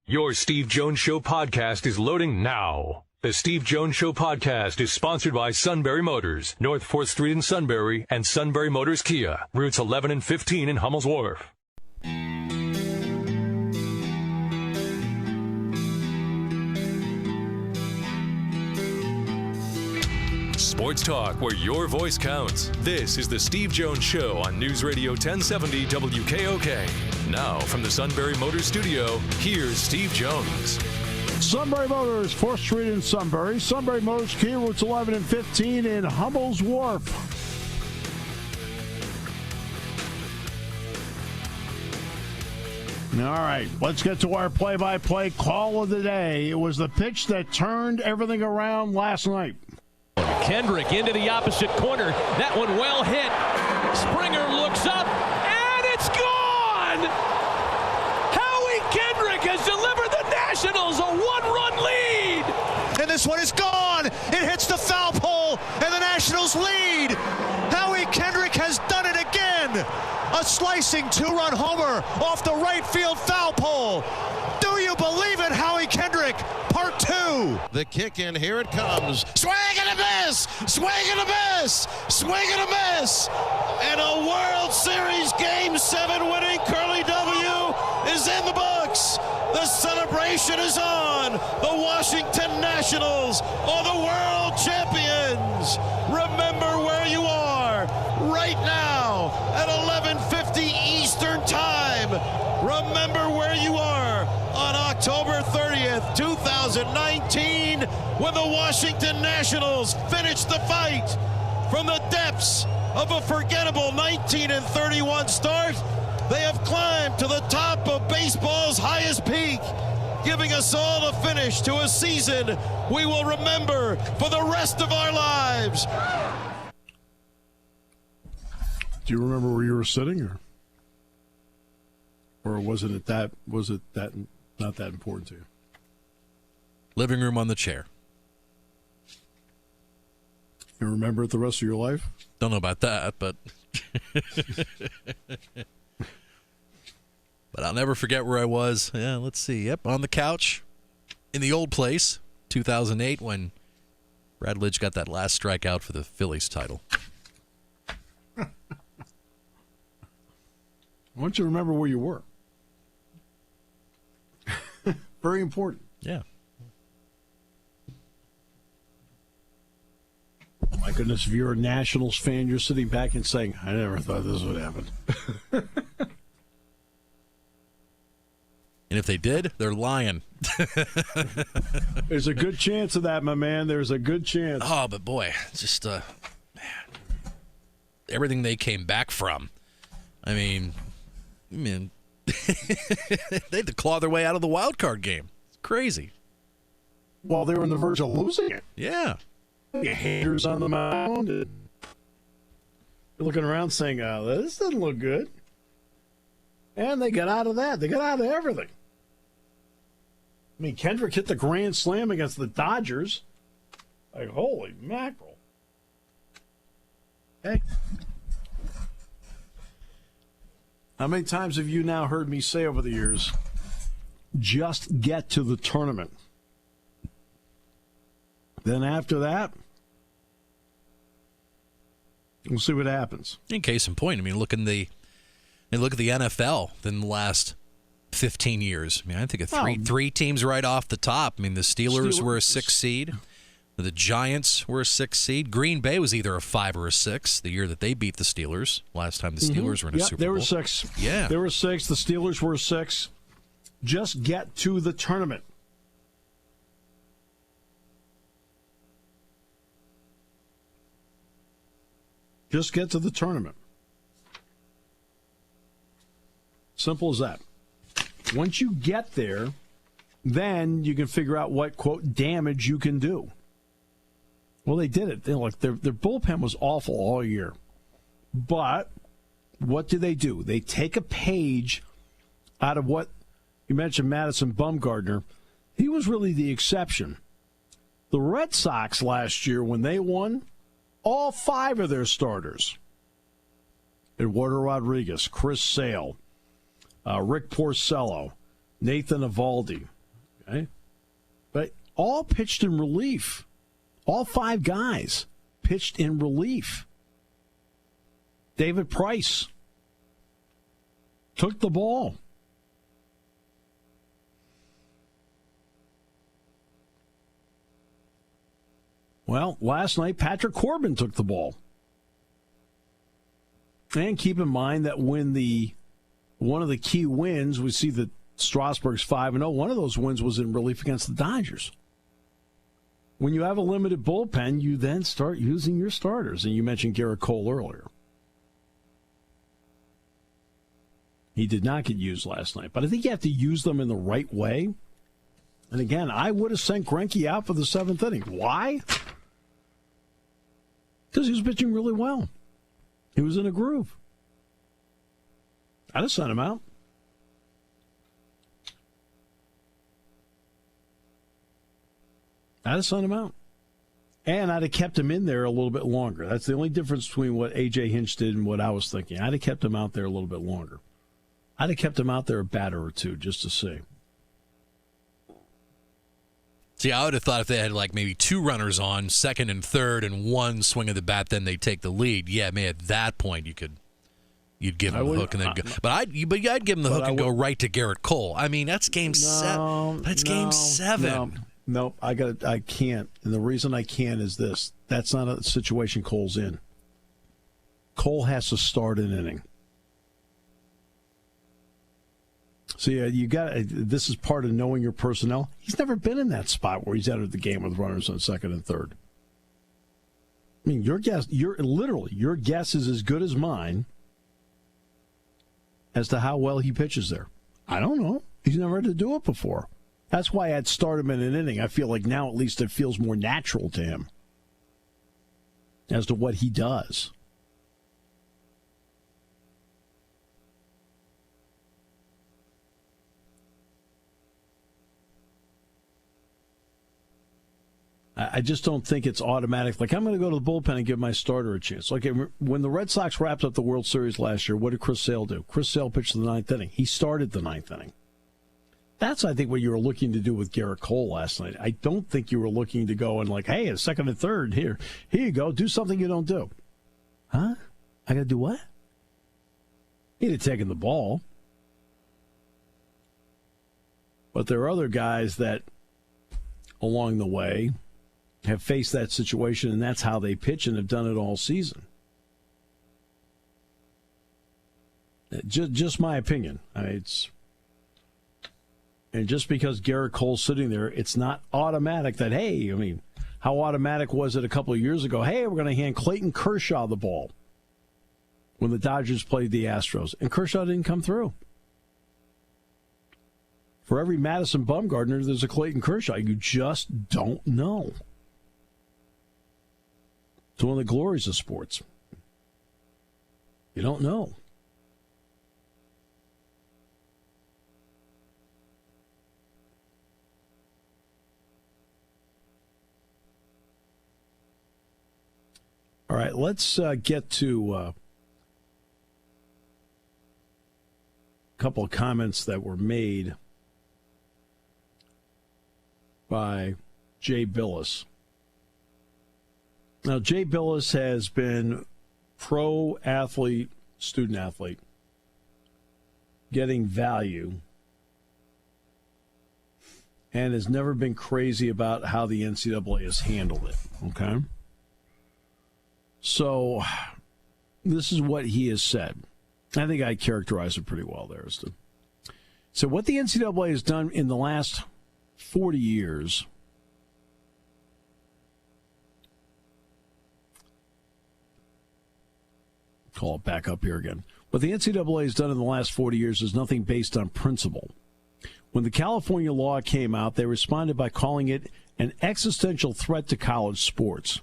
Your Steve Jones Show podcast is loading now. The Steve Jones Show podcast is sponsored by Sunbury Motors, North 4th Street in Sunbury, and Sunbury Motors Kia, routes 11 and 15 in Hummel's Wharf. Sports talk where your voice counts. This is the Steve Jones Show on News Radio 1070 WKOK. Now from the Sunbury Motors Studio, here's Steve Jones. Sunbury Motors, 4th Street in Sunbury. Sunbury Motors Kia, routes 11 and 15 in Hummel's Wharf. All right, let's get to our play-by-play call of the day. It was the pitch that turned everything around last night. Kendrick into the opposite corner. That one well hit. Springer looks up, and it's gone! Howie Kendrick has delivered the Nationals a one-run lead! And this one is gone! It hits the foul pole, and the Nationals lead! Howie Kendrick has done it again! A slicing two-run homer off the right field foul pole! Do you believe it, Howie Kendrick? Part 2. The kick in, here it comes. Swing and a miss! Swing and a miss! Swing and a miss! And a World Series Game 7 winning Curly W is in the books. The celebration is on. The Washington Nationals are the world champions. Remember where you are right now at 11:50 Eastern Time. Remember where you are on October 30th, 2019, when the Washington Nationals finished the fight from the depths of a forgettable 19-31 start. They have climbed to the top of baseball's highest peak, giving us all a finish to a season we will remember for the rest of our lives. Do you remember where you were sitting, or was it not that important to you? Living room on the chair. You remember it the rest of your life? Don't know about that, but but I'll never forget where I was. Yeah, let's see. Yep, on the couch in the old place, 2008, when Brad Lidge got that last strikeout for the Phillies title. I want you to remember where you were. Very important. Yeah. My goodness, if you're a Nationals fan, you're sitting back and saying, I never thought this would happen. And if they did, they're lying. There's a good chance of that, my man. There's a good chance. Oh, but boy, just everything they came back from. I mean, they had to claw their way out of the wild card game. It's crazy. While they were on the verge of losing it. Yeah. The haters on the mound. You're looking around saying, this doesn't look good. And they got out of that. They got out of everything. I mean, Kendrick hit the grand slam against the Dodgers. Like, holy mackerel. Hey. How many times have you now heard me say over the years, just get to the tournament? Then after that, we'll see what happens. In case in point, I mean, look at the NFL in the last 15 years. I mean, I think of three teams right off the top. I mean, the Steelers were a 6 seed. The Giants were a 6 seed. Green Bay was either a 5 or a 6 the year that they beat the Steelers. Last time the Steelers were in a Super Bowl. They were 6. Yeah. They were 6. The Steelers were 6. Just get to the tournament. Just get to the tournament. Simple as that. Once you get there, then you can figure out what, quote, damage you can do. Well, they did it. Their bullpen was awful all year. But what do? They take a page out of what you mentioned, Madison Bumgarner. He was really the exception. The Red Sox last year, when they won, all 5 of their starters, Eduardo Rodriguez, Chris Sale, Rick Porcello, Nathan Eovaldi, Okay? But all pitched in relief. All 5 guys pitched in relief. David Price took the ball. Well, last night, Patrick Corbin took the ball. And keep in mind that when one of the key wins, we see that Strasburg's 5-0. One of those wins was in relief against the Dodgers. When you have a limited bullpen, you then start using your starters. And you mentioned Garrett Cole earlier. He did not get used last night. But I think you have to use them in the right way. And again, I would have sent Greinke out for the 7th inning. Why? Because he was pitching really well. He was in a groove. I'd have sent him out. I'd have sent him out. And I'd have kept him in there a little bit longer. That's the only difference between what A.J. Hinch did and what I was thinking. I'd have kept him out there a little bit longer. I'd have kept him out there a batter or two just to see. See, I would have thought if they had like maybe 2 runners on, 2nd and 3rd, and 1 swing of the bat, then they take the lead. Yeah, man, at that point you'd give him the hook and then go. But I'd give him the hook and go right to Garrett Cole. I mean, that's game 7. That's game 7. No, I can't. And the reason I can't is this. That's not a situation Cole's in. Cole has to start an inning. So this is part of knowing your personnel. He's never been in that spot where he's entered the game with runners on 2nd and 3rd. I mean, your guess is as good as mine as to how well he pitches there. I don't know. He's never had to do it before. That's why I'd start him in an inning. I feel like now at least it feels more natural to him as to what he does. I just don't think it's automatic. Like, I'm going to go to the bullpen and give my starter a chance. Like, when the Red Sox wrapped up the World Series last year, what did Chris Sale do? Chris Sale pitched the 9th inning. He started the 9th inning. That's, I think, what you were looking to do with Garrett Cole last night. I don't think you were looking to go and like, hey, a 2nd and 3rd, here you go, do something you don't do. Huh? I got to do what? He'd have taken the ball. But there are other guys that, along the way, have faced that situation, and that's how they pitch and have done it all season. Just my opinion. And just because Garrett Cole's sitting there, it's not automatic that, hey, I mean, how automatic was it a couple of years ago? Hey, we're going to hand Clayton Kershaw the ball when the Dodgers played the Astros, and Kershaw didn't come through. For every Madison Bumgarner, there's a Clayton Kershaw. You just don't know. It's one of the glories of sports. You don't know. All right, let's get to a couple of comments that were made by Jay Billis. Now, Jay Billis has been pro-athlete, student-athlete, getting value, and has never been crazy about how the NCAA has handled it, okay? So, this is what he has said. I think I characterized it pretty well there. So, what the NCAA has done in the last 40 years call it back up here again. What the NCAA has done in the last 40 years is nothing based on principle. When the California law came out, they responded by calling it an existential threat to college sports.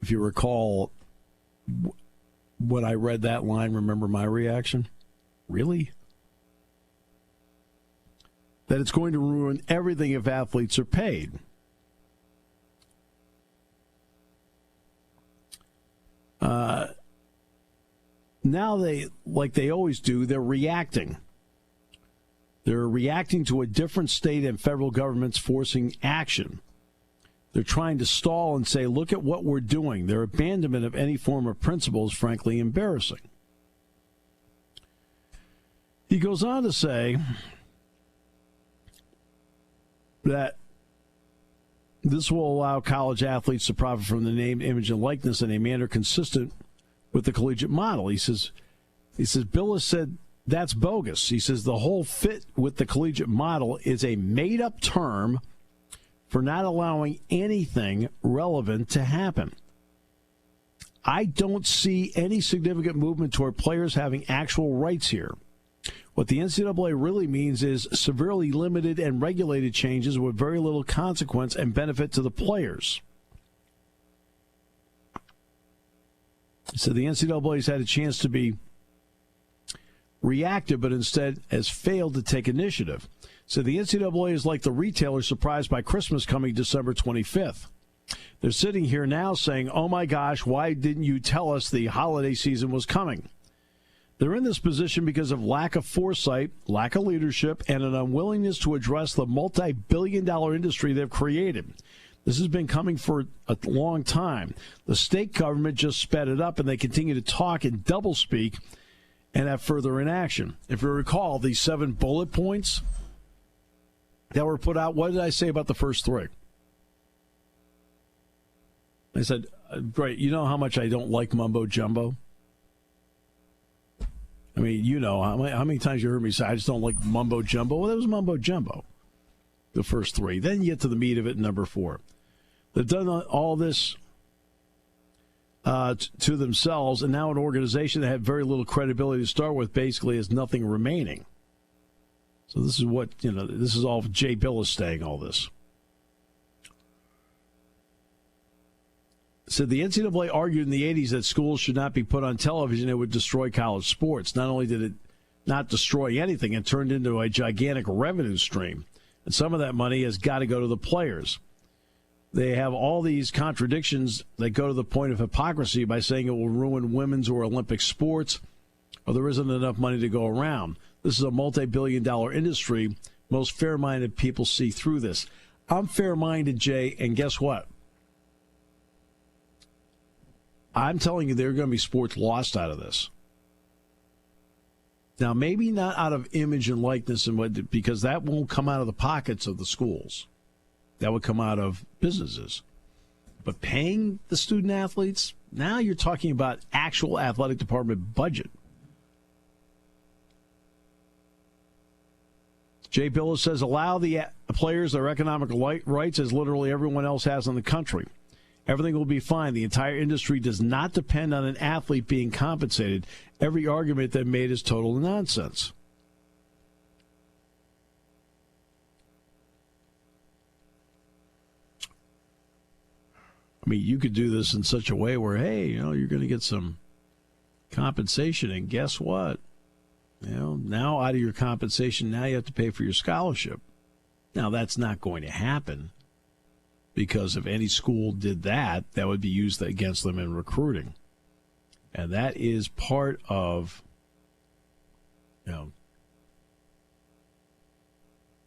If you recall, when I read that line, remember my reaction? Really? That it's going to ruin everything if athletes are paid. Now they, like they always do, they're reacting. They're reacting to a different state and federal governments forcing action. They're trying to stall and say, look at what we're doing. Their abandonment of any form of principle is frankly embarrassing. He goes on to say that this will allow college athletes to profit from the name, image, and likeness in a manner consistent with the collegiate model. He says, Bill has said that's bogus. He says the whole fit with the collegiate model is a made-up term for not allowing anything relevant to happen. I don't see any significant movement toward players having actual rights here. What the NCAA really means is severely limited and regulated changes with very little consequence and benefit to the players. So the NCAA has had a chance to be reactive, but instead has failed to take initiative. So the NCAA is like the retailer surprised by Christmas coming December 25th. They're sitting here now saying, oh my gosh, why didn't you tell us the holiday season was coming? They're in this position because of lack of foresight, lack of leadership, and an unwillingness to address the multi-billion-dollar industry they've created. This has been coming for a long time. The state government just sped it up, and they continue to talk and doublespeak and have further inaction. If you recall, these 7 bullet points that were put out, what did I say about the first 3? I said, great, you know how much I don't like mumbo-jumbo? I mean, you know, how many times you heard me say, I just don't like mumbo-jumbo? Well, that was mumbo-jumbo, the first 3. Then you get to the meat of it, number 4. They've done all this to themselves, and now an organization that had very little credibility to start with basically has nothing remaining. So this is what, this is all Jay Bill saying, all this. So the NCAA argued in the 80s that schools should not be put on television. It would destroy college sports. Not only did it not destroy anything, it turned into a gigantic revenue stream. And some of that money has got to go to the players. They have all these contradictions that go to the point of hypocrisy by saying it will ruin women's or Olympic sports, or there isn't enough money to go around. This is a multi-billion-dollar industry. Most fair-minded people see through this. I'm fair-minded, Jay, and guess what? I'm telling you, there are going to be sports lost out of this. Now, maybe not out of image and likeness, because that won't come out of the pockets of the schools. That would come out of businesses. But paying the student athletes, now you're talking about actual athletic department budget. Jay Billis says, allow the players their economic rights as literally everyone else has in the country. Everything will be fine. The entire industry does not depend on an athlete being compensated. Every argument they made is total nonsense. I mean, you could do this in such a way where, hey, you're going to get some compensation, and guess what? Now out of your compensation, now you have to pay for your scholarship. Now, that's not going to happen. Because if any school did that, that would be used against them in recruiting. And that is part of,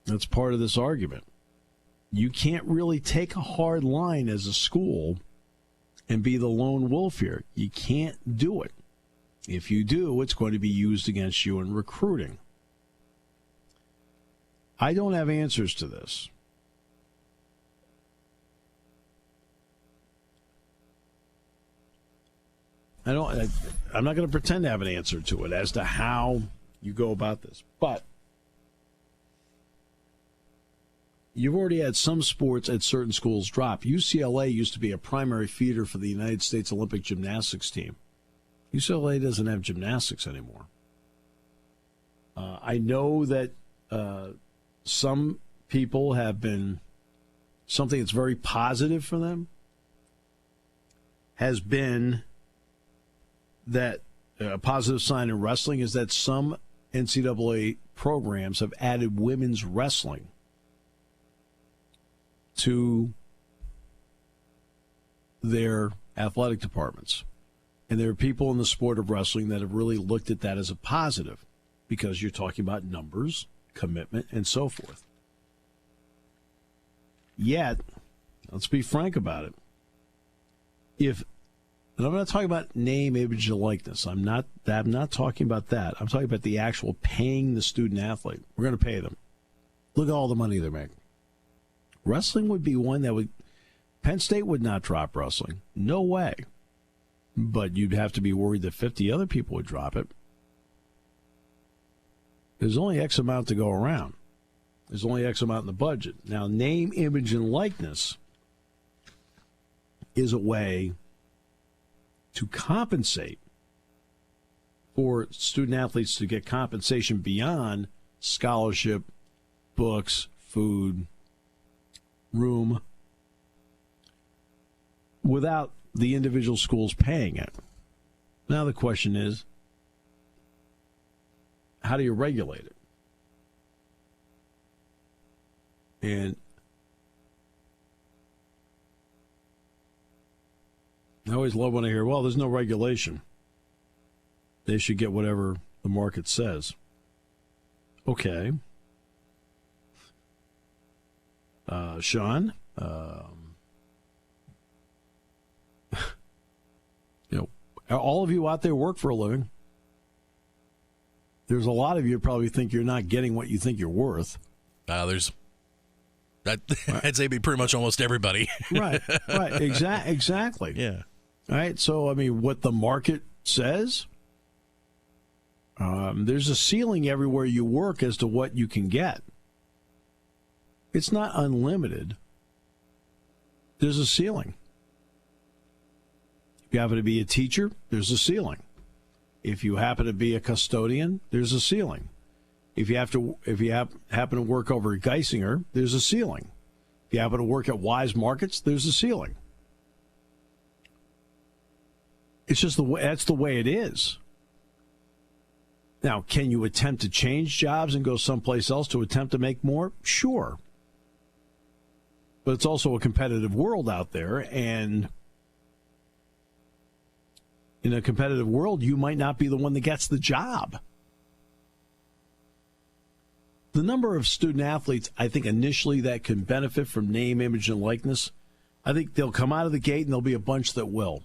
that's part of this argument. You can't really take a hard line as a school and be the lone wolf here. You can't do it. If you do, it's going to be used against you in recruiting. I don't have answers to this. I'm not going to pretend to have an answer to it as to how you go about this. But you've already had some sports at certain schools drop. UCLA used to be a primary feeder for the United States Olympic gymnastics team. UCLA doesn't have gymnastics anymore. I know that some people have been, something that's very positive for them has been that a positive sign in wrestling is that some NCAA programs have added women's wrestling to their athletic departments. And there are people in the sport of wrestling that have really looked at that as a positive because you're talking about numbers, commitment, and so forth. Yet, let's be frank about it. And I'm not talking about name, image, and likeness. I'm not talking about that. I'm talking about the actual paying the student athlete. We're going to pay them. Look at all the money they're making. Wrestling would be one that would. Penn State would not drop wrestling. No way. But you'd have to be worried that 50 other people would drop it. There's only X amount to go around. There's only X amount in the budget. Now, name, image, and likeness is a way to compensate for student athletes to get compensation beyond scholarship, books, food, room, without the individual schools paying it. Now the question is, how do you regulate it? And I always love when I hear, well, there's no regulation. They should get whatever the market says. Okay. Shawn, all of you out there work for a living. There's a lot of you probably think you're not getting what you think you're worth. I'd say be pretty much almost everybody. Right. Exactly. Yeah. All right. So, I mean, what the market says, there's a ceiling everywhere you work as to what you can get. It's not unlimited. There's a ceiling. If you happen to be a teacher, there's a ceiling. If you happen to be a custodian, there's a ceiling. If you happen to work over at Geisinger, there's a ceiling. If you happen to work at Wise Markets, there's a ceiling. It's just that's the way it is. Now, can you attempt to change jobs and go someplace else to attempt to make more? Sure. But it's also a competitive world out there, and in a competitive world, you might not be the one that gets the job. The number of student athletes, I think, initially that can benefit from name, image, and likeness, I think they'll come out of the gate and there'll be a bunch that will.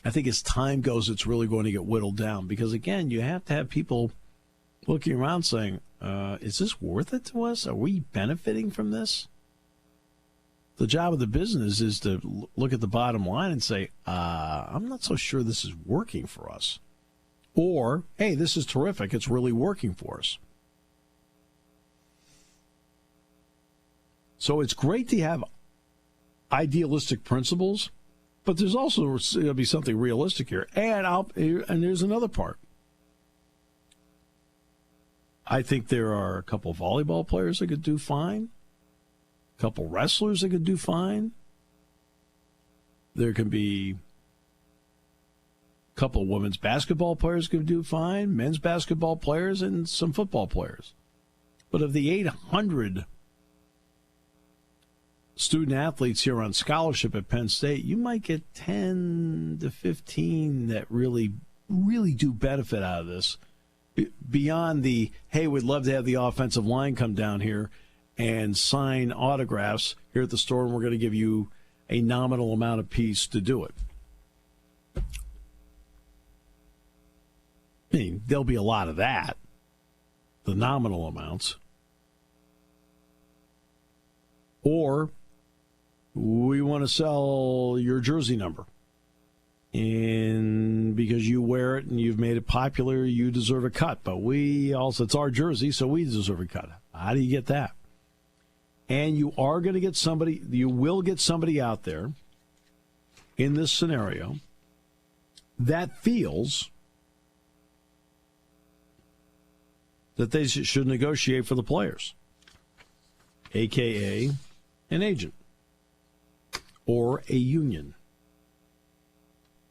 I think as time goes, it's really going to get whittled down because, again, you have to have people looking around saying, is this worth it to us? Are we benefiting from this? The job of the business is to look at the bottom line and say, I'm not so sure this is working for us. Or, hey, this is terrific. It's really working for us. So it's great to have idealistic principles, but there's also going to be something realistic here. And there's another part. I think there are a couple of volleyball players that could do fine. A couple wrestlers that could do fine. There can be a couple of women's basketball players could do fine, men's basketball players, and some football players. But of the 800 student athletes here on scholarship at Penn State, you might get 10 to 15 that really, really do benefit out of this. Beyond the, hey, we'd love to have the offensive line come down here and sign autographs here at the store, and we're going to give you a nominal amount of piece to do it. I mean, there'll be a lot of that, the nominal amounts. Or we want to sell your jersey number. And because you wear it and you've made it popular, you deserve a cut. But we also, it's our jersey, so we deserve a cut. How do you get that? And you are going to get somebody, you will get somebody out there in this scenario that feels that they should negotiate for the players, a.k.a. an agent or a union.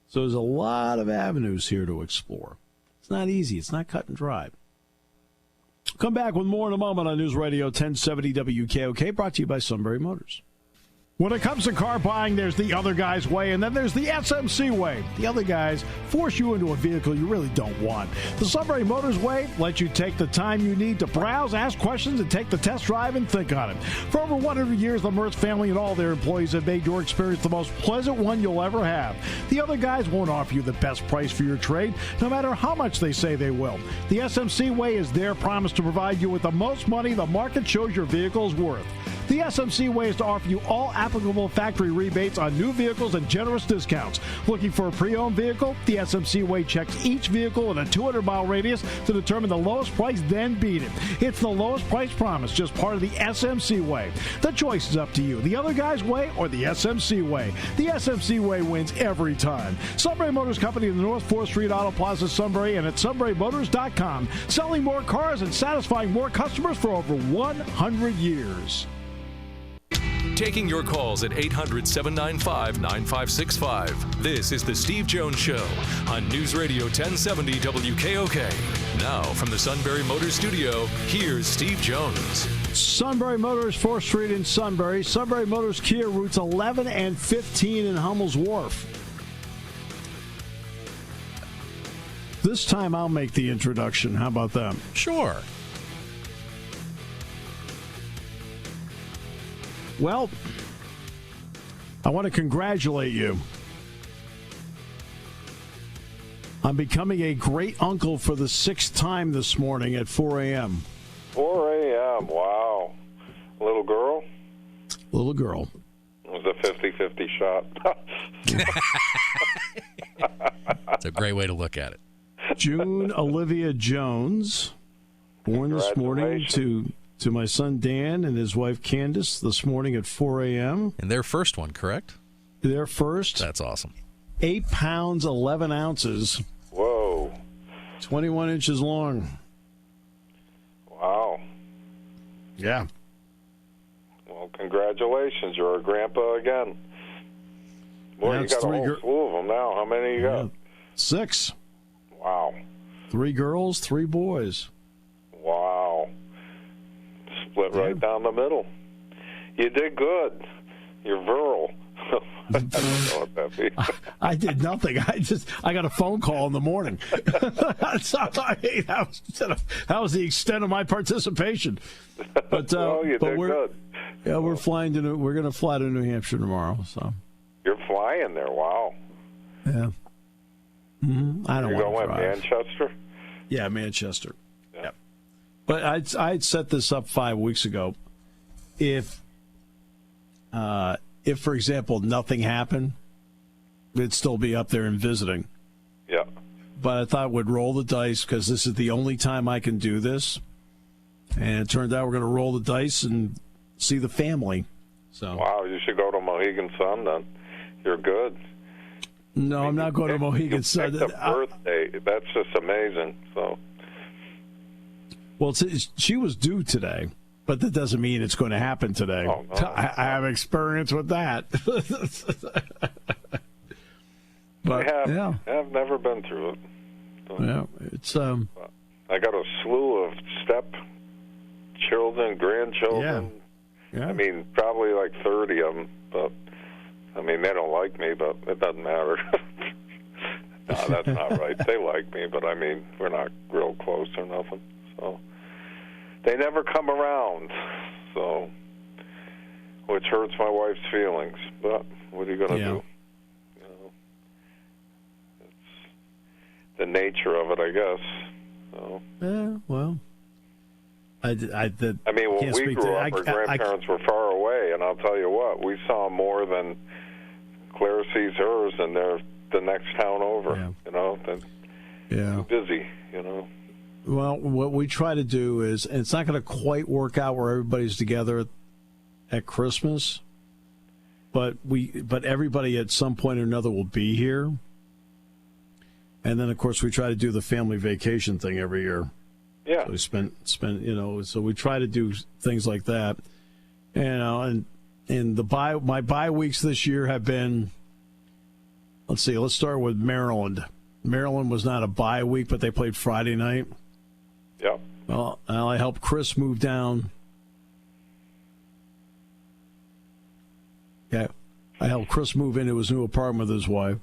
So there's a lot of avenues here to explore. It's not easy. It's not cut and dry. Come back with more in a moment on News Radio 1070 WKOK, brought to you by Sunbury Motors. When it comes to car buying, there's the other guy's way, and then there's the SMC way. The other guys force you into a vehicle you really don't want. The Sunbury Motors way lets you take the time you need to browse, ask questions, and take the test drive and think on it. For over 100 years, the Mertz family and all their employees have made your experience the most pleasant one you'll ever have. The other guys won't offer you the best price for your trade, no matter how much they say they will. The SMC way is their promise to provide you with the most money the market shows your vehicle is worth. The SMC way is to offer you all applicable factory rebates on new vehicles and generous discounts. Looking for a pre-owned vehicle? The SMC way checks each vehicle in a 200-mile radius to determine the lowest price, then beat it. It's the lowest price promise, just part of the SMC way. The choice is up to you. The other guy's way or the SMC way. The SMC way wins every time. Sunbury Motors Company in the North 4th Street Auto Plaza, Sunbury, and at sunburymotors.com. Selling more cars and satisfying more customers for over 100 years. Taking your calls at 800-795-9565. This is The Steve Jones Show on News Radio 1070 WKOK. Now, from the Sunbury Motors Studio, here's Steve Jones. Sunbury Motors, 4th Street in Sunbury. Sunbury Motors Kia, routes 11 and 15 in Hummel's Wharf. This time I'll make the introduction. How about that? Sure. Well, I want to congratulate you on becoming a great uncle for the 6th time this morning at 4 a.m. 4 a.m., wow. Little girl? Little girl. It was a 50-50 shot. It's a great way to look at it. June Olivia Jones, born this morning to my son Dan and his wife Candace this morning at 4 a.m. And their first one, correct? Their first. That's awesome. 8 pounds, 11 ounces. Whoa. 21 inches long. Wow. Yeah. Well, congratulations. You're a grandpa again. Boy, you got a whole slew of them now. How many you got? 6. Wow. 3 girls, 3 boys. Wow. Split right down the middle. You did good. You're virile. I don't know what that means. I did nothing. I got a phone call in the morning. That was the extent of my participation. But you did good. Yeah, we're flying to. We're going to fly to New Hampshire tomorrow. So you're flying there. Wow. Yeah. Mm-hmm. I don't want to going drive. Manchester? Yeah, Manchester. Yeah. But I'd set this up 5 weeks ago. If, for example, nothing happened, it'd still be up there and visiting. Yeah. But I thought we'd roll the dice because this is the only time I can do this. And it turned out we're going to roll the dice and see the family. So. Wow, you should go to Mohegan Sun then. You're good. No, I'm not going to Mohegan Sun. The birthday, that's just amazing. So. Well, she was due today, but that doesn't mean it's going to happen today. Oh, no. I have experience with that. But I've never been through it. So. Yeah, it's I got a slew of children, grandchildren. Yeah. I mean, probably like 30 of them, but I mean, they don't like me, but it doesn't matter. No, that's not right. They like me, but I mean, we're not real close or nothing. So they never come around, so which hurts my wife's feelings. But what are you going to do? You know, it's the nature of it, I guess. So. Yeah, well, I mean, when we grew up, our grandparents were far away, and I'll tell you what, we saw more than Claire sees hers, and they're the next town over. Yeah. You know, too busy. You know. Well, what we try to do is, and it's not going to quite work out where everybody's together at Christmas, but everybody at some point or another will be here. And then, of course, we try to do the family vacation thing every year. Yeah. So we spend, so we try to do things like that. And my bye weeks this year have been, let's start with Maryland. Maryland was not a bye week, but they played Friday night. Yeah. Well, I helped Chris move down. I helped Chris move into his new apartment with his wife.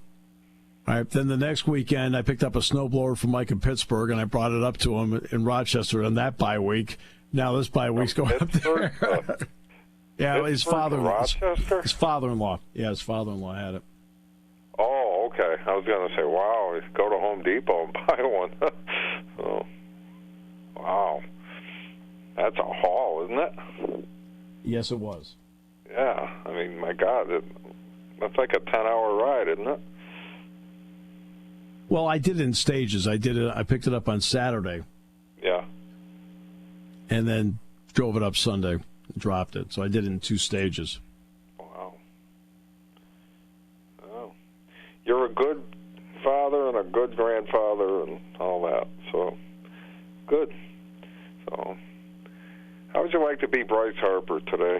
All right, then the next weekend, I picked up a snowblower from Mike in Pittsburgh, and I brought it up to him in Rochester on that bye week. Now this bye week's going up there. Yeah, his father-in-law. His father-in-law. Yeah, his father-in-law had it. Oh, okay. I was going to say, wow, go to Home Depot and buy one. Oh, wow. That's a haul, isn't it? Yes, it was. Yeah. I mean, my God, that's like a 10-hour ride, isn't it? Well, I did it in stages. I picked it up on Saturday. Yeah. And then drove it up Sunday, dropped it. So I did it in 2 stages. Wow. Oh. You're a good father and a good grandfather and all that. So, good. So, how would you like to be Bryce Harper today?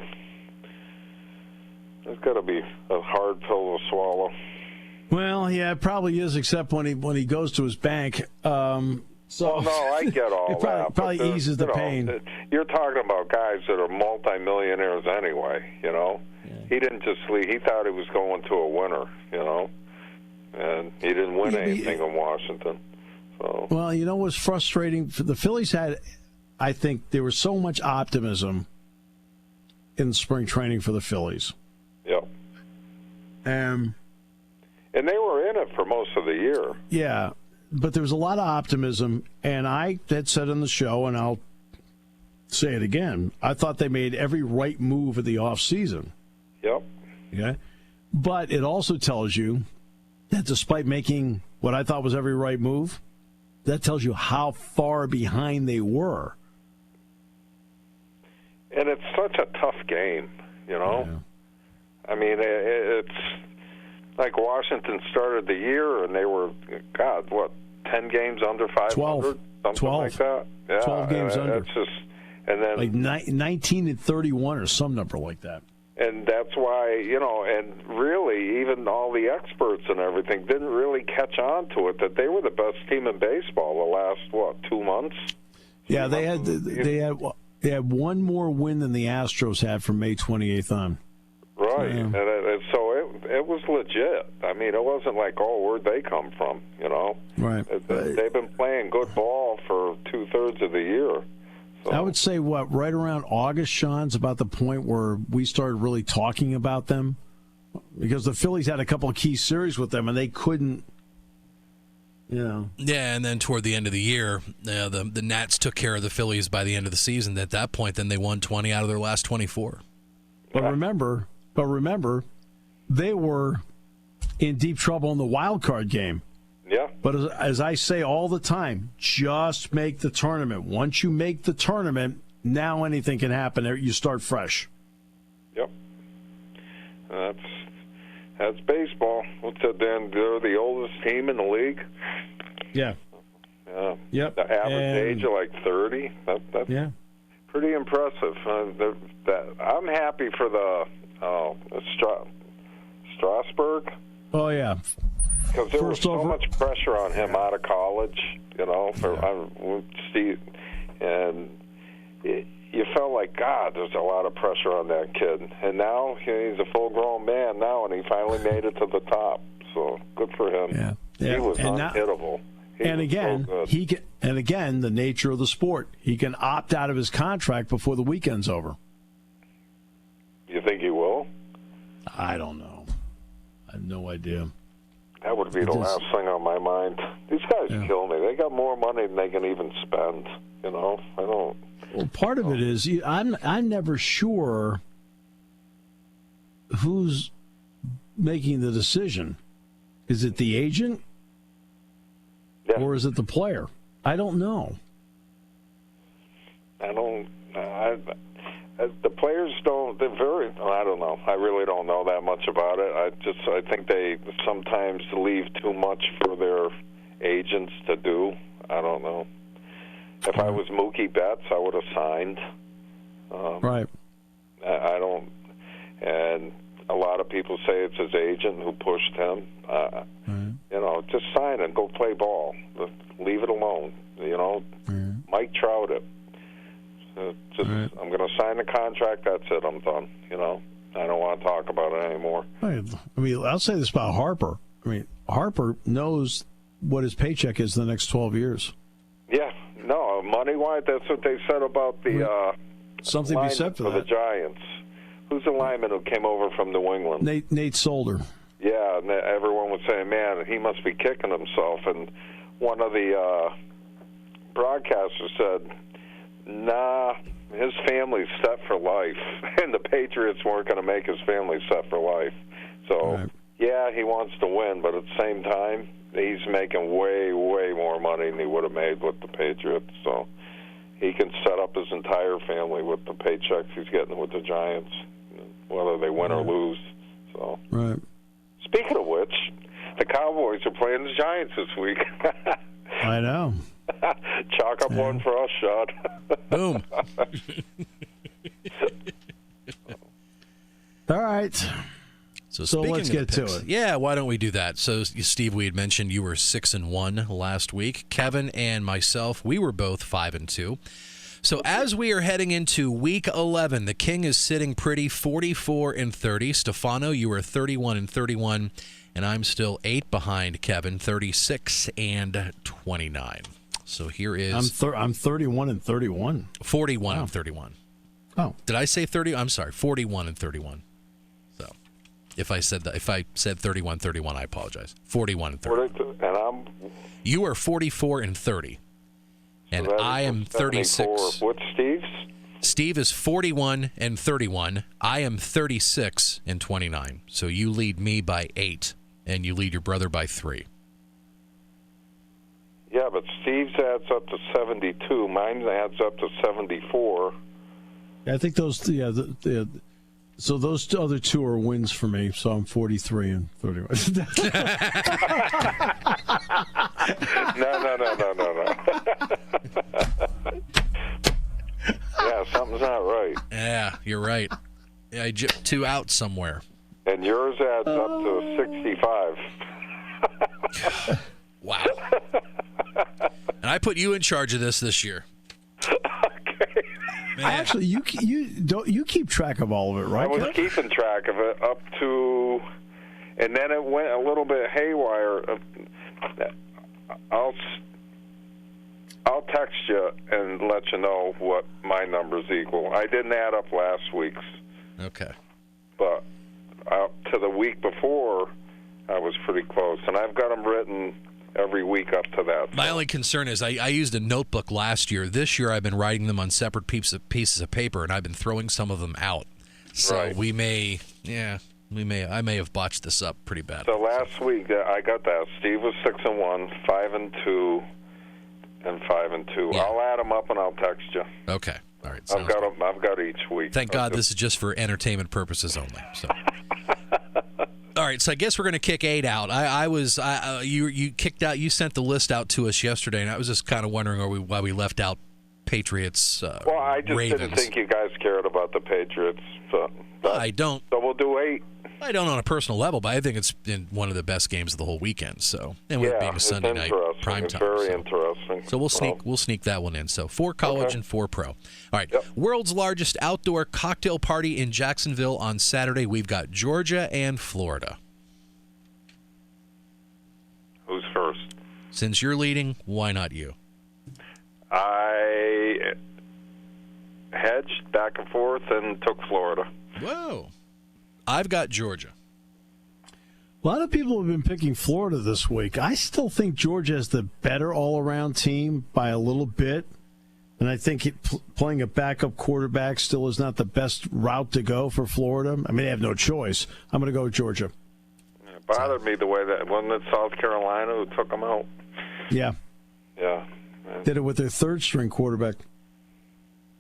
It's got to be a hard pill to swallow. Well, yeah, it probably is, except when he goes to his bank. No, I get all that. It probably eases the pain. You're talking about guys that are multimillionaires anyway, you know. Yeah. He didn't just leave. He thought he was going to a winner, you know, and he didn't win anything in Washington. So. Well, you know what's frustrating? The Phillies had, I think, there was so much optimism in spring training for the Phillies. Yep. And they were in it for most of the year. Yeah, but there was a lot of optimism, and I had said on the show, and I'll say it again, I thought they made every right move in the offseason. Yep. Okay? But it also tells you that despite making what I thought was every right move, that tells you how far behind they were. And it's such a tough game, you know? Yeah. I mean, it's like Washington started the year, and they were, 10 games under 500? 12. Something 12. Like that? Yeah, 12 games under. It's just, and then, like 19-31 or some number like that. And that's why, you know, and really, even all the experts and everything didn't really catch on to it, that they were the best team in baseball the last, 2 months? Yeah, they had one more win than the Astros had from May 28th on. Right, and so it was legit. I mean, it wasn't like, where'd they come from, you know? Right. They've been playing good ball for 2/3 of the year. So. I would say, right around August, Sean's about the point where we started really talking about them, because the Phillies had a couple of key series with them, and they couldn't, you know. Yeah, and then toward the end of the year, the Nats took care of the Phillies by the end of the season. At that point, then they won 20 out of their last 24. But remember, they were in deep trouble in the wild card game. Yeah. But as I say all the time, just make the tournament. Once you make the tournament, now anything can happen. You start fresh. Yep. That's baseball. They're the oldest team in the league. Yeah. Yep. The average age of like 30. That's pretty impressive. I'm happy for the Strasburg. Oh, yeah. Because there was so much pressure on him out of college, you know, with Steve. And you felt like, God, there's a lot of pressure on that kid. And now he's a full-grown man now, and he finally made it to the top. So good for him. Yeah. He was unhittable. And again, the nature of the sport, he can opt out of his contract before the weekend's over. You think he will? I don't know. I have no idea. That would be the last thing on my mind. These guys kill me. They got more money than they can even spend. You know, I don't. Well, part of it is I'm never sure who's making the decision. Is it the agent or is it the player? I don't know. The players don't. They're very. I don't know. I really don't know that much about it. I think they sometimes leave too much for their agents to do. I don't know. If I was Mookie Betts, I would have signed. Right. I don't. And a lot of people say it's his agent who pushed him. You know, just sign and go play ball. Leave it alone. You know, Mike Trout it. I'm going to sign the contract. That's it. I'm done. You know. I don't want to talk about it anymore. I mean, I'll say this about Harper. I mean, Harper knows what his paycheck is the next 12 years. Yeah, no, money-wise, that's what they said about the something to be said for that. The Giants. Who's the lineman who came over from New England? Nate Solder. Yeah, and everyone was saying, man, he must be kicking himself. And one of the broadcasters said, nah, his family's set for life, and the Patriots weren't going to make his family set for life. So, right. Yeah, he wants to win, but at the same time, he's making way, way more money than he would have made with the Patriots. So he can set up his entire family with the paychecks he's getting with the Giants, whether they win or lose. So, right. Speaking of which, the Cowboys are playing the Giants this week. I know. Chalk up one for us, Sean. Boom. All right. So let's get to it. Yeah, why don't we do that? So, Steve, we had mentioned you were 6-1 last week. Kevin and myself, we were both 5-2. So as we are heading into Week 11, the King is sitting pretty, 44-30. Stefano, you are 31-31, and I'm still 8 behind Kevin, 36-29. So here is I'm 31-31. 41-31. Oh, did I say 30? I'm sorry, 41-31. So if I said 31-31, I apologize. 41-30. And you are 44-30. And I am 36. What's Steve's? Steve is 41-31. I am 36-29. So you lead me by 8, and you lead your brother by 3. Yeah, but Steve's adds up to 72. Mine adds up to 74. I think those. So those other two are wins for me. So I'm 43-31. No. Yeah, something's not right. Yeah, you're right. Yeah, I jipped 2 out somewhere. And yours adds up to 65. Wow. And I put you in charge of this year. Okay. Man. Actually, you keep track of all of it, right? I was keeping track of it up to, and then it went a little bit haywire. I'll text you and let you know what my numbers equal. I didn't add up last week's. Okay. But to the week before, I was pretty close, and I've got them written every week up to that. My only concern is I used a notebook last year. This year I've been writing them on separate pieces of paper, and I've been throwing some of them out. So right. I may have botched this up pretty bad. So last week I got that. Steve was 6-1, 5-2, and 5-2. Yeah. I'll add them up and I'll text you. Okay. All right. I've got each week. Thank God this is just for entertainment purposes only. So. All right, so I guess we're going to kick 8 out. You kicked out. You sent the list out to us yesterday, and I was just kind of wondering why we left out Patriots. Well, I just Ravens. didn't think you guys cared about the Patriots. I don't. So we'll do 8. I don't on a personal level, but I think it's been one of the best games of the whole weekend. So, and with being a Sunday night prime it's time, very interesting. So we'll sneak that one in. So 4 college and 4 pro. All right. Yep. World's largest outdoor cocktail party in Jacksonville on Saturday. We've got Georgia and Florida. Who's first? Since you're leading, why not you? I hedged back and forth and took Florida. Whoa. I've got Georgia. A lot of people have been picking Florida this week. I still think Georgia is the better all-around team by a little bit. And I think playing a backup quarterback still is not the best route to go for Florida. I mean, they have no choice. I'm going to go with Georgia. It bothered me the way that wasn't it South Carolina who took them out. Yeah. Yeah. Did it with their third-string quarterback.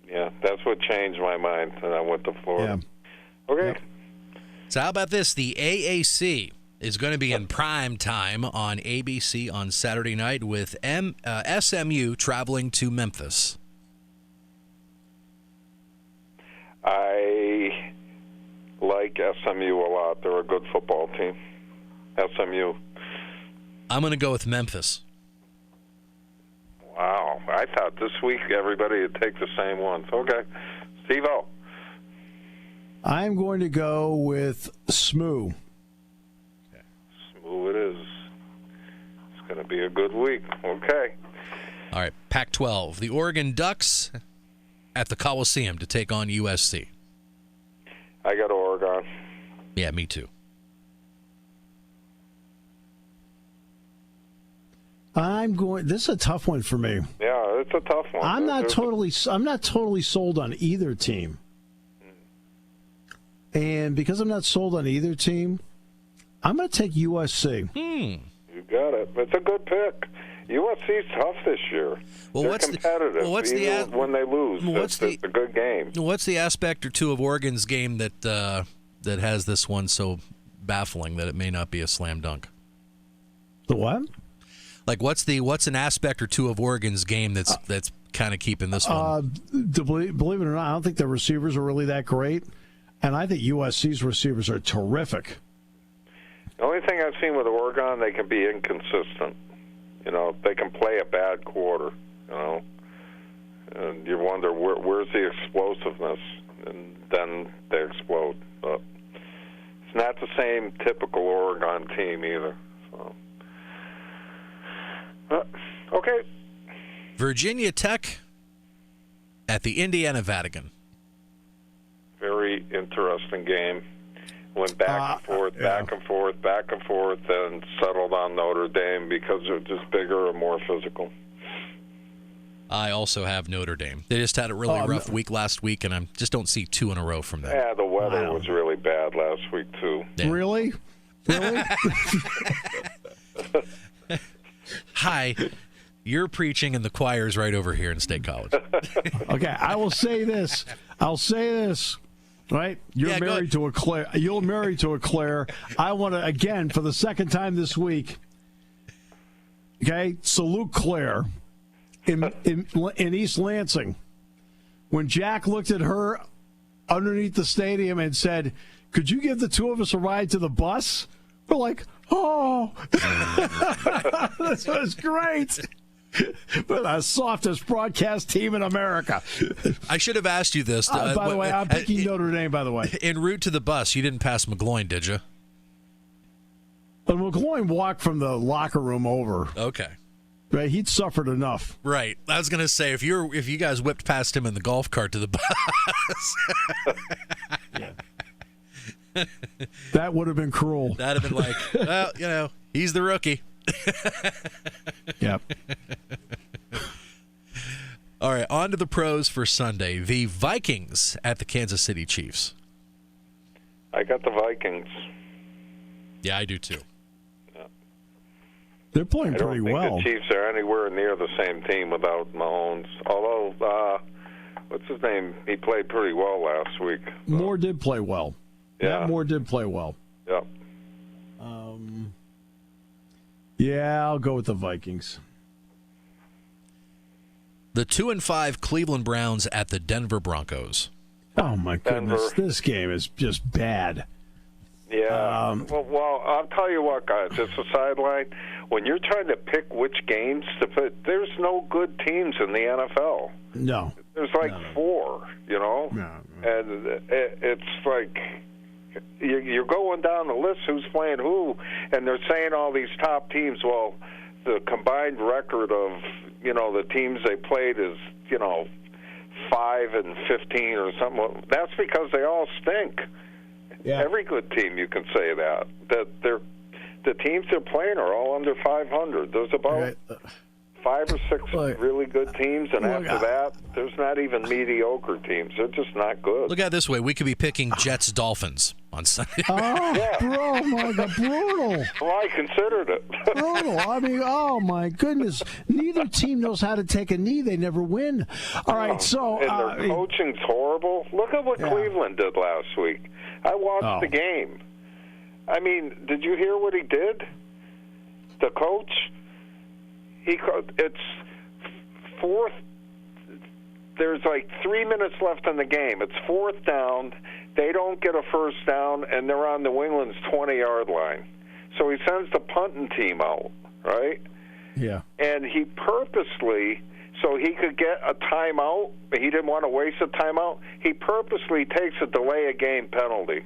Yeah, that's what changed my mind, and I went to Florida. Yeah. Okay. Yep. So how about this? The AAC is going to be in prime time on ABC on Saturday night with SMU traveling to Memphis. I like SMU a lot. They're a good football team. SMU. I'm going to go with Memphis. Wow. I thought this week everybody would take the same ones. Okay. Steve-O. I'm going to go with Smoo. Smoo it is. It's going to be a good week. Okay. All right, Pac-12. The Oregon Ducks at the Coliseum to take on USC. I got Oregon. Yeah, me too. This is a tough one for me. Yeah, it's a tough one. I'm not totally sold on either team. And because I'm not sold on either team, I'm going to take USC. You got it. It's a good pick. USC's tough this year. Well, They're competitive. When they lose, it's a good game. What's the aspect or two of Oregon's game that has this one so baffling that it may not be a slam dunk? The what? Like, what's an aspect or two of Oregon's game that's kind of keeping this one? Believe it or not, I don't think their receivers are really that great, and I think USC's receivers are terrific. The only thing I've seen with Oregon, they can be inconsistent. They can play a bad quarter, and you wonder where's the explosiveness, and then they explode. But it's not the same typical Oregon team either. So. Okay. Virginia Tech at the Indiana Vatican. Very interesting game. Went back and forth, and settled on Notre Dame because they're just bigger and more physical. I also have Notre Dame. They just had a really rough week last week, and I just don't see two in a row from them. Yeah, the weather was really bad last week, too. Yeah. Really? Hi. You're preaching, and the choir's right over here in State College. Okay, I will say this. Right? You're married to a Claire. You're married to a Claire. I want to, again, for the second time this week, okay, salute Claire in East Lansing. When Jack looked at her underneath the stadium and said, "Could you give the two of us a ride to the bus?" We're like, "Oh." This was great. We're the softest broadcast team in America. I should have asked you this. By the way, I'm picking Notre Dame, by the way. En route to the bus, you didn't pass McGloin, did you? But McGloin walked from the locker room over. Okay. Right, he'd suffered enough. Right. I was going to say, if you guys whipped past him in the golf cart to the bus. That would have been cruel. That'd have been like, well, he's the rookie. Yep. All right, on to the pros for Sunday. The Vikings at the Kansas City Chiefs. I got the Vikings. Yeah, I do too. Yeah. They're playing pretty well. I don't think the Chiefs are anywhere near the same team without Mahomes. Although, what's his name? He played pretty well last week. Moore did play well. Yeah, Moore did play well. Yep. Yeah, I'll go with the Vikings. The 2-5 Cleveland Browns at the Denver Broncos. Oh, my goodness. This game is just bad. Yeah. Well, I'll tell you what, guys. It's a sideline. When you're trying to pick which games to put, there's no good teams in the NFL. No. There's like four, No. And it's like you're going down the list who's playing who, and they're saying all these top teams. Well, the combined record of, the teams they played is, 5-15 or something. That's because they all stink. Yeah. Every good team, you can say that the teams they're playing are all under 500. There's about 5 or 6 really good teams, and after that, there's not even mediocre teams. They're just not good. Look at it this way: we could be picking Jets-Dolphins on Sunday. Bro, my God, brutal. Well, I considered it. Brutal. I mean, oh my goodness. Neither team knows how to take a knee. They never win. All right, so and their coaching's horrible. Look at what Cleveland did last week. I watched the game. I mean, did you hear what he did? The coach. It's fourth. There's like 3 minutes left in the game. It's fourth down. They don't get a first down, and they're on New England's 20-yard line. So he sends the punting team out, right? Yeah. And he purposely so he could get a timeout. He didn't want to waste a timeout. He purposely takes a delay of game penalty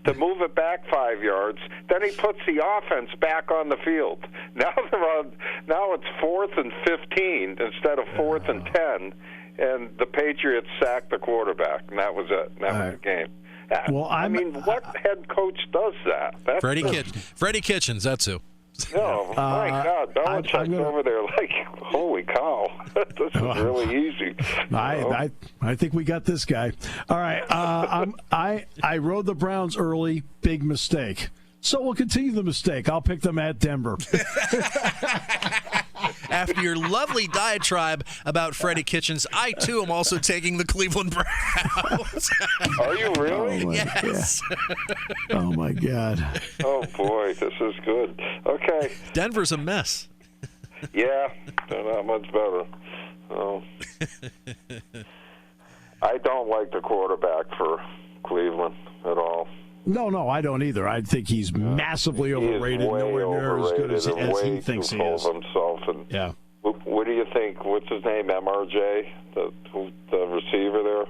to move it back 5 yards. Then he puts the offense back on the field. Now it's 4th and 15 instead of 4th and 10, and the Patriots sacked the quarterback, and that was it. That was the game. Well, I mean, what head coach does that? Freddie Kitchens, that's who. No, my God, Belichick's over there like, holy cow, this is really easy. I think we got this guy. All right, I rode the Browns early, big mistake. So we'll continue the mistake. I'll pick them at Denver. After your lovely diatribe about Freddie Kitchens, I, too, am also taking the Cleveland Browns. Are you really? Yes. Oh, my God. Oh, boy, this is good. Okay. Denver's a mess. Yeah, they're not much better. Oh. I don't like the quarterback for Cleveland at all. No, I don't either. I think he's massively overrated, nowhere near as good as he thinks he is. Himself. And yeah. What do you think? What's his name? MRJ, the receiver there.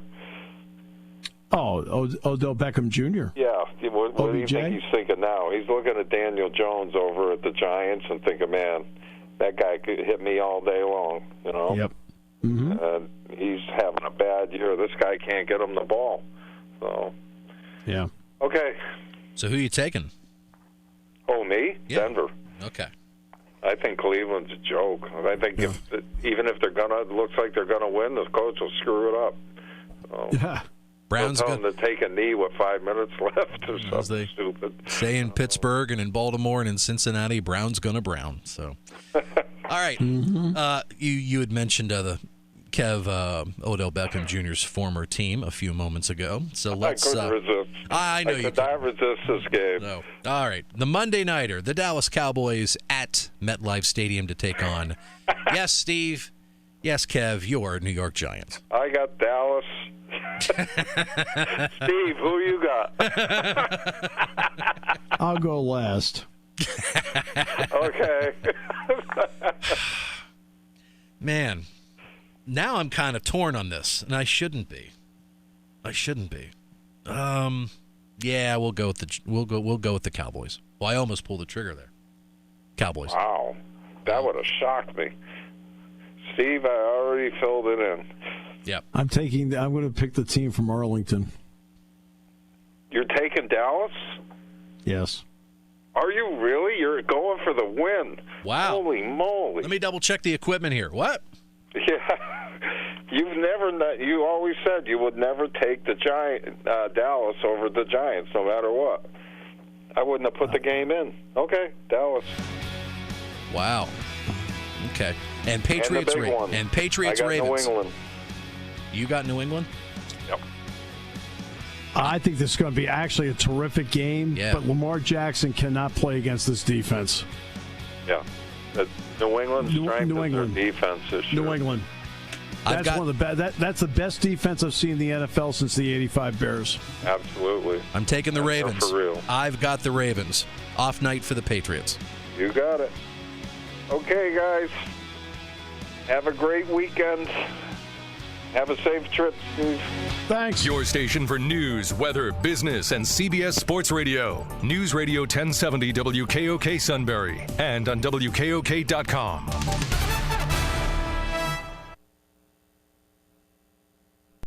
Oh, Odell Beckham Jr. Yeah. What do you think he's thinking now? He's looking at Daniel Jones over at the Giants and thinking, man, that guy could hit me all day long. You know. Yep. Mm-hmm. And he's having a bad year. This guy can't get him the ball. So. Yeah. Okay. So who are you taking? Oh, me? Yeah. Denver. Okay. I think Cleveland's a joke. I think even if looks like they're gonna win, the coach will screw it up. So, yeah. Browns tell them to take a knee with 5 minutes left or something stupid. Say in Pittsburgh and in Baltimore and in Cincinnati, Brown's gonna Brown. So, all right. You had mentioned the Odell Beckham Jr.'s former team a few moments ago. So let's. I couldn't resist. I know you could not resist this game. No. All right. The Monday Nighter, the Dallas Cowboys at MetLife Stadium to take on, yes, Steve, yes, Kev, your New York Giants. I got Dallas. Steve, who you got? I'll go last. Okay. Man, now I'm kind of torn on this, and I shouldn't be. Yeah, we'll go with the Cowboys. Well, I almost pulled the trigger there. Cowboys. Wow, that would have shocked me. Steve, I already filled it in. Yep. I'm going to pick the team from Arlington. You're taking Dallas? Yes. Are you really? You're going for the win. Wow. Holy moly. Let me double check the equipment here. What? Yeah. You always said you would never take the Dallas over the Giants no matter what. I wouldn't have put the game in. Okay, Dallas. Wow. Okay. And Patriots and Patriots I got Ravens. New England. You got New England? Yep. I think this is going to be actually a terrific game, but Lamar Jackson cannot play against this defense. Yeah. New England's strength is their defense this year. New England. That's one of the that's the best defense I've seen in the NFL since the '85 Bears. Absolutely. I'm taking the Ravens. For real. I've got the Ravens. Off night for the Patriots. You got it. Okay, guys. Have a great weekend. Have a safe trip, Steve. Thanks. Your station for news, weather, business, and CBS Sports Radio. News Radio 1070 WKOK Sunbury and on WKOK.com.